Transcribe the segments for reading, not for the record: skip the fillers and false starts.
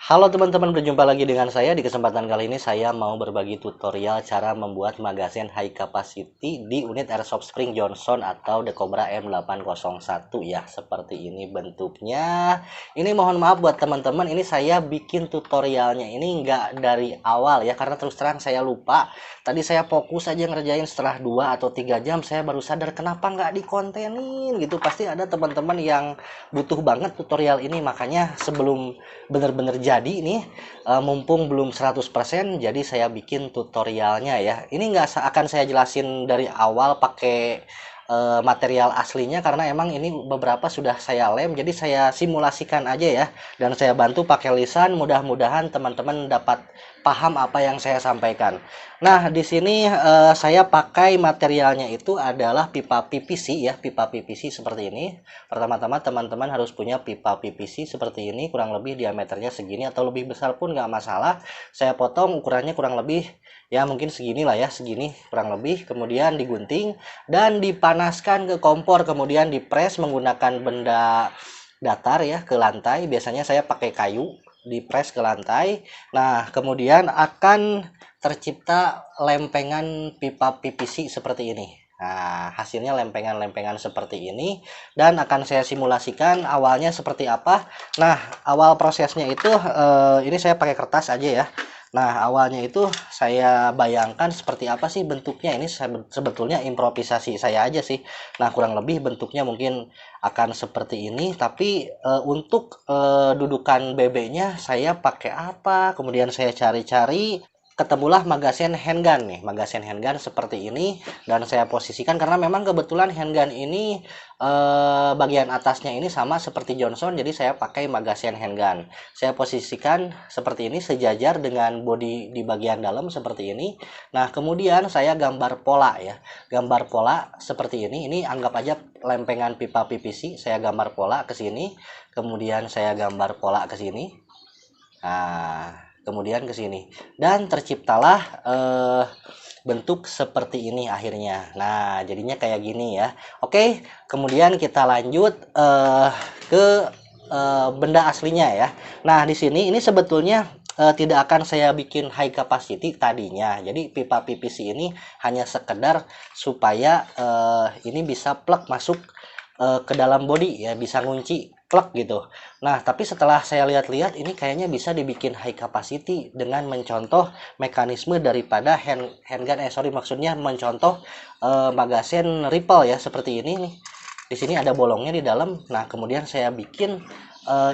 Halo teman-teman, berjumpa lagi dengan saya. Di kesempatan kali ini saya mau berbagi tutorial cara membuat magazen high capacity di unit Airsoft Spring Johnson atau The Cobra M801 ya. Seperti ini bentuknya. Ini mohon maaf buat teman-teman, ini saya bikin tutorialnya ini nggak dari awal ya, karena terus terang saya lupa. Tadi saya fokus aja ngerjain, setelah 2 atau 3 jam saya baru sadar kenapa nggak dikontenin gitu. Pasti ada teman-teman yang butuh banget tutorial ini, makanya sebelum bener-bener jadi nih, mumpung belum 100% jadi saya bikin tutorialnya ya. Ini nggak akan saya jelasin dari awal pakai material aslinya, karena emang ini beberapa sudah saya lem, jadi saya simulasikan aja ya, dan saya bantu pakai lisan. Mudah-mudahan teman-teman dapat paham apa yang saya sampaikan. Nah, di sini saya pakai materialnya itu adalah pipa PVC ya, pipa PVC seperti ini. Pertama-tama teman-teman harus punya pipa PVC seperti ini, kurang lebih diameternya segini atau lebih besar pun nggak masalah. Saya potong ukurannya kurang lebih ya mungkin segini lah ya, segini kurang lebih. Kemudian digunting dan dipanaskan ke kompor, kemudian dipres menggunakan benda datar ya ke lantai. Biasanya saya pakai kayu, dipres ke lantai. Nah, kemudian akan tercipta lempengan pipa PVC seperti ini. Nah, hasilnya lempengan-lempengan seperti ini, dan akan saya simulasikan awalnya seperti apa. Nah, awal prosesnya itu ini saya pakai kertas aja ya. Nah, awalnya itu saya bayangkan seperti apa sih bentuknya. Ini sebetulnya improvisasi saya aja sih. Nah, kurang lebih bentuknya mungkin akan seperti ini, tapi untuk dudukan BB-nya saya pakai apa? Kemudian saya cari-cari, ketemulah magazen handgun nih, magazen handgun seperti ini, dan saya posisikan karena memang kebetulan handgun ini bagian atasnya ini sama seperti Johnson, jadi saya pakai magazen handgun. Saya posisikan seperti ini sejajar dengan bodi di bagian dalam seperti ini. Nah, kemudian saya gambar pola ya, gambar pola seperti ini. Ini anggap aja lempengan pipa PVC, saya gambar pola ke sini, kemudian saya gambar pola ke sini. Nah, kemudian ke sini, dan terciptalah bentuk seperti ini akhirnya. Nah, jadinya kayak gini ya. Oke, kemudian kita lanjut ke benda aslinya ya. Nah, di sini ini sebetulnya tidak akan saya bikin high capacity tadinya. Jadi pipa PVC ini hanya sekedar supaya ini bisa plug masuk ke dalam body ya, bisa ngunci plug gitu. Nah, tapi setelah saya lihat-lihat ini kayaknya bisa dibikin high capacity dengan mencontoh mekanisme daripada handgun, maksudnya mencontoh magazen rifle ya, seperti ini nih. Di sini ada bolongnya di dalam. Nah, kemudian saya bikin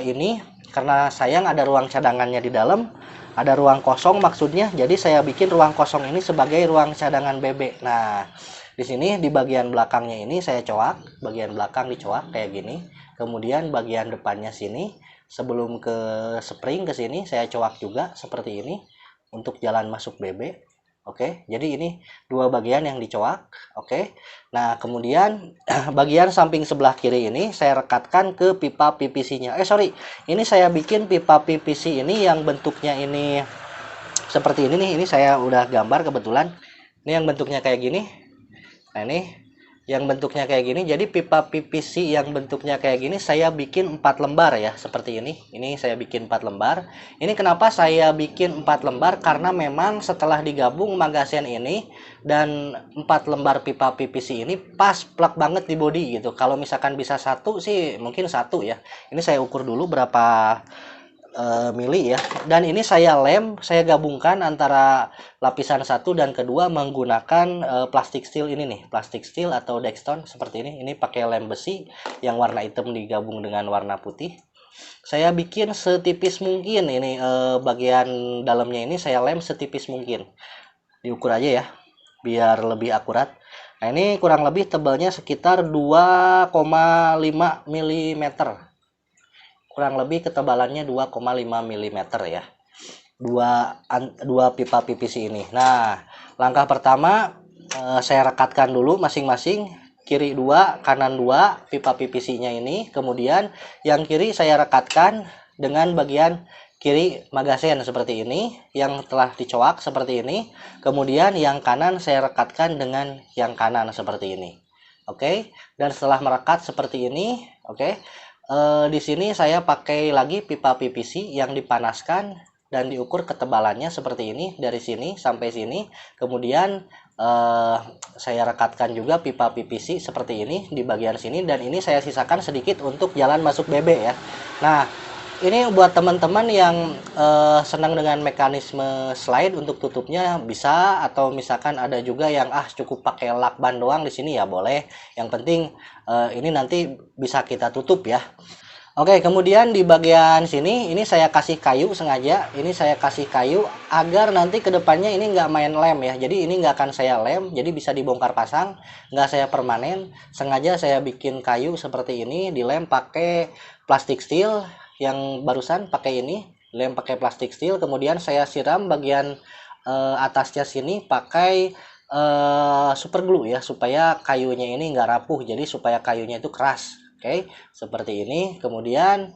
ini karena sayang ada ruang cadangannya di dalam, ada ruang kosong maksudnya. Jadi saya bikin ruang kosong ini sebagai ruang cadangan BB. Nah, di sini di bagian belakangnya ini saya coak, bagian belakang dicoak kayak gini. Kemudian bagian depannya sini sebelum ke spring ke sini saya coak juga seperti ini untuk jalan masuk BB. Oke, jadi ini dua bagian yang dicoak. Oke. Nah, kemudian bagian samping sebelah kiri ini saya rekatkan ke pipa PVC-nya. Sorry, ini saya bikin pipa PVC ini yang bentuknya ini seperti ini nih. Ini saya udah gambar kebetulan. Ini yang bentuknya kayak gini. Nah, ini yang bentuknya kayak gini. Jadi pipa PVC yang bentuknya kayak gini saya bikin 4 lembar ya, seperti ini. Ini saya bikin 4 lembar. Ini kenapa saya bikin 4 lembar? Karena memang setelah digabung magazen ini dan 4 lembar pipa PVC ini pas plug banget di body gitu. Kalau misalkan bisa satu sih mungkin satu ya. Ini saya ukur dulu berapa mili ya, dan ini saya lem, saya gabungkan antara lapisan satu dan kedua menggunakan plastik steel ini nih, plastik steel atau Dexton seperti ini pakai lem besi yang warna hitam digabung dengan warna putih. Saya bikin setipis mungkin ini bagian dalamnya ini saya lem setipis mungkin, diukur aja ya biar lebih akurat. Nah, ini kurang lebih tebalnya sekitar 2,5 mm, kurang lebih ketebalannya 2,5 mm ya, dua pipa PVC ini. Nah, langkah pertama saya rekatkan dulu masing-masing, kiri 2 kanan 2 pipa PVC-nya ini. Kemudian yang kiri saya rekatkan dengan bagian kiri magazen seperti ini yang telah dicoak seperti ini. Kemudian yang kanan saya rekatkan dengan yang kanan seperti ini. Oke, dan setelah merekat seperti ini, oke, Di sini saya pakai lagi pipa PVC yang dipanaskan dan diukur ketebalannya seperti ini dari sini sampai sini. Kemudian saya rekatkan juga pipa PVC seperti ini di bagian sini, dan ini saya sisakan sedikit untuk jalan masuk BB ya. Nah, ini buat teman-teman yang senang dengan mekanisme slide untuk tutupnya bisa, atau misalkan ada juga yang cukup pakai lakban doang di sini ya boleh. Yang penting ini nanti bisa kita tutup ya. Oke, kemudian di bagian sini ini saya kasih kayu sengaja. Ini saya kasih kayu agar nanti kedepannya ini nggak main lem ya. Jadi ini nggak akan saya lem, jadi bisa dibongkar pasang, nggak saya permanen. Sengaja saya bikin kayu seperti ini, dilem pakai plastik steel yang barusan pakai ini, lem pakai plastik steel. Kemudian saya siram bagian atasnya sini pakai super glue ya, supaya kayunya ini nggak rapuh. Jadi supaya kayunya itu keras. Oke, seperti ini. Kemudian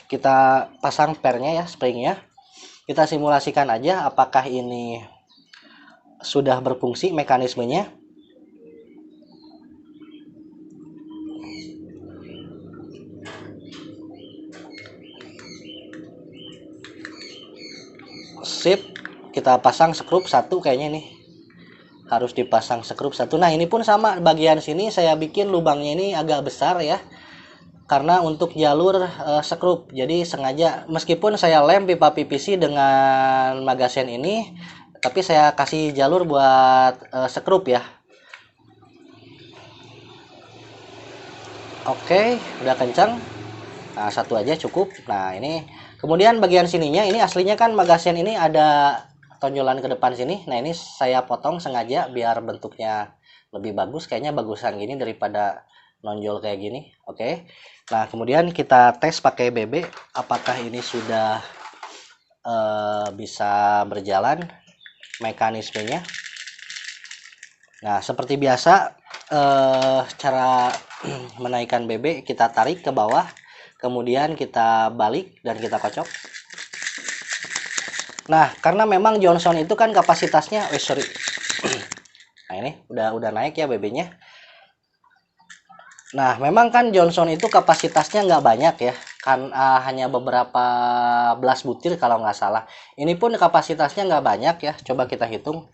kita pasang pernya ya, springnya. Kita simulasikan aja apakah ini sudah berfungsi mekanismenya. Sip, kita pasang skrup satu kayaknya nih. Harus dipasang skrup satu. Nah, ini pun sama, bagian sini saya bikin lubangnya ini agak besar ya, karena untuk jalur skrup. Jadi sengaja, meskipun saya lem pipa PVC dengan magazen ini, tapi saya kasih jalur buat skrup ya. Oke, udah kencang. Nah, satu aja cukup. Nah, ini kemudian bagian sininya, ini aslinya kan magazen ini ada tonjolan ke depan sini. Nah, ini saya potong sengaja biar bentuknya lebih bagus. Kayaknya bagusan gini daripada nonjol kayak gini. Oke. Nah, kemudian kita tes pakai BB apakah ini sudah bisa berjalan mekanismenya. Nah, seperti biasa cara menaikkan BB, kita tarik ke bawah, kemudian kita balik dan kita kocok. Nah, karena memang Johnson itu kan kapasitasnya, sorry. Nah, ini udah naik ya BB-nya. Nah, memang kan Johnson itu kapasitasnya nggak banyak ya, kan hanya beberapa belas butir kalau nggak salah. Ini pun kapasitasnya nggak banyak ya, coba kita hitung.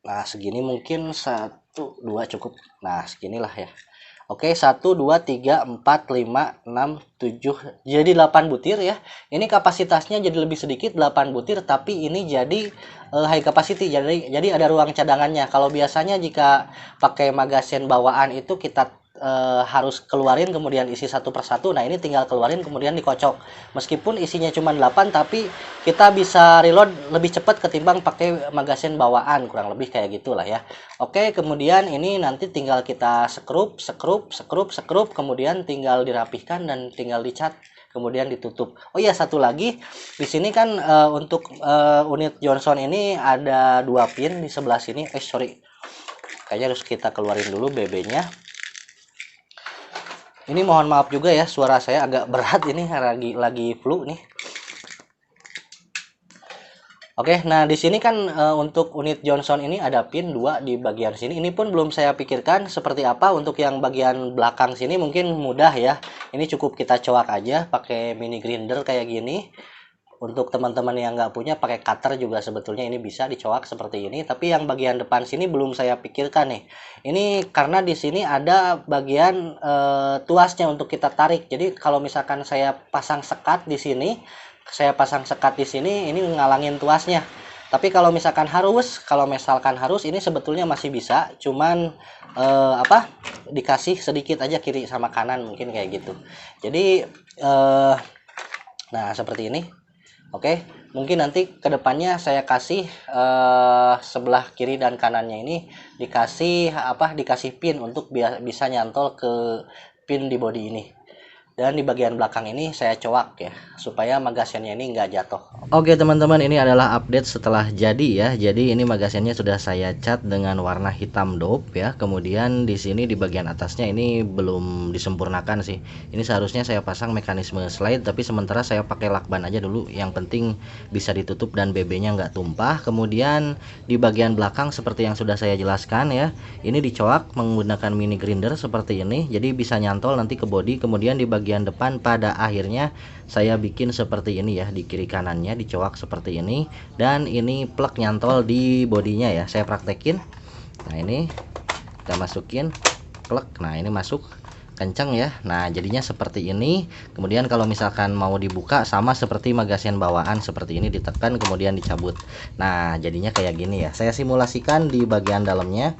Nah, segini mungkin 1, 2 cukup. Nah, seginilah ya. Oke, 1, 2, 3, 4, 5, 6, 7. Jadi 8 butir ya. Ini kapasitasnya jadi lebih sedikit, 8 butir, tapi ini jadi high capacity. Jadi ada ruang cadangannya. Kalau biasanya jika pakai magazen bawaan itu kita harus keluarin kemudian isi satu persatu. Nah, ini tinggal keluarin kemudian dikocok. Meskipun isinya cuma 8, tapi kita bisa reload lebih cepat ketimbang pakai magazen bawaan, kurang lebih kayak gitulah ya. Oke, kemudian ini nanti tinggal kita skrup, kemudian tinggal dirapihkan dan tinggal dicat, kemudian ditutup. Oh iya, satu lagi di sini kan untuk unit Johnson ini ada 2 pin di sebelah sini. Sorry, kayaknya harus kita keluarin dulu BB-nya. Ini mohon maaf juga ya, suara saya agak berat ini, lagi flu nih. Oke, nah di sini kan untuk unit Johnson ini ada pin 2 di bagian sini. Ini pun belum saya pikirkan seperti apa untuk yang bagian belakang sini, mungkin mudah ya. Ini cukup kita coak aja pakai mini grinder kayak gini. Untuk teman-teman yang nggak punya, pakai cutter juga sebetulnya ini bisa dicoak seperti ini. Tapi yang bagian depan sini belum saya pikirkan nih. Ini karena di sini ada bagian tuasnya untuk kita tarik. Jadi kalau misalkan saya pasang sekat di sini, ini ngalangin tuasnya. Tapi kalau misalkan harus, ini sebetulnya masih bisa. Cuman dikasih sedikit aja kiri sama kanan mungkin kayak gitu. Jadi nah seperti ini. Oke, mungkin nanti kedepannya saya kasih sebelah kiri dan kanannya ini dikasih pin untuk bisa nyantol ke pin di body ini. Dan di bagian belakang ini saya coak ya, supaya magasinnya ini nggak jatuh. Oke teman-teman, ini adalah update setelah jadi ya. Jadi ini magasinnya sudah saya cat dengan warna hitam dope ya. Kemudian di sini di bagian atasnya ini belum disempurnakan sih. Ini seharusnya saya pasang mekanisme slide, tapi sementara saya pakai lakban aja dulu. Yang penting bisa ditutup dan BB-nya nggak tumpah. Kemudian di bagian belakang seperti yang sudah saya jelaskan ya, ini dicoak menggunakan mini grinder seperti ini. Jadi bisa nyantol nanti ke bodi. Kemudian di bagian depan pada akhirnya saya bikin seperti ini ya, di kiri kanannya dicoak seperti ini, dan ini plug nyantol di bodinya ya. Saya praktekin. Nah ini kita masukin plug, nah ini masuk kencang ya. Nah jadinya seperti ini. Kemudian kalau misalkan mau dibuka sama seperti magasin bawaan seperti ini, ditekan kemudian dicabut. Nah jadinya kayak gini ya. Saya simulasikan di bagian dalamnya.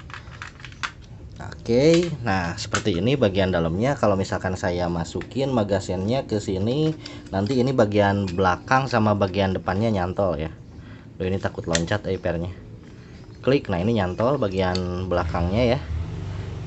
Oke, nah seperti ini bagian dalamnya. Kalau misalkan saya masukin magasinnya ke sini, nanti ini bagian belakang sama bagian depannya nyantol ya. Loh, ini takut loncat pairnya. Klik, nah ini nyantol bagian belakangnya ya.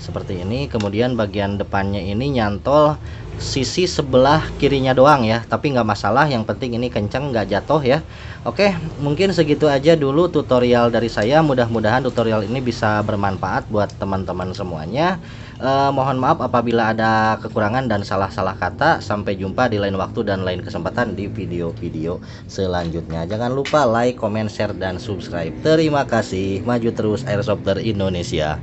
Seperti ini. Kemudian bagian depannya ini nyantol sisi sebelah kirinya doang ya, tapi nggak masalah, yang penting ini kenceng nggak jatuh ya. Oke, mungkin segitu aja dulu tutorial dari saya. Mudah-mudahan tutorial ini bisa bermanfaat buat teman-teman semuanya. Mohon maaf apabila ada kekurangan dan salah-salah kata. Sampai jumpa di lain waktu dan lain kesempatan di video-video selanjutnya. Jangan lupa like, comment, share, dan subscribe. Terima kasih. Maju terus Airsofter Indonesia.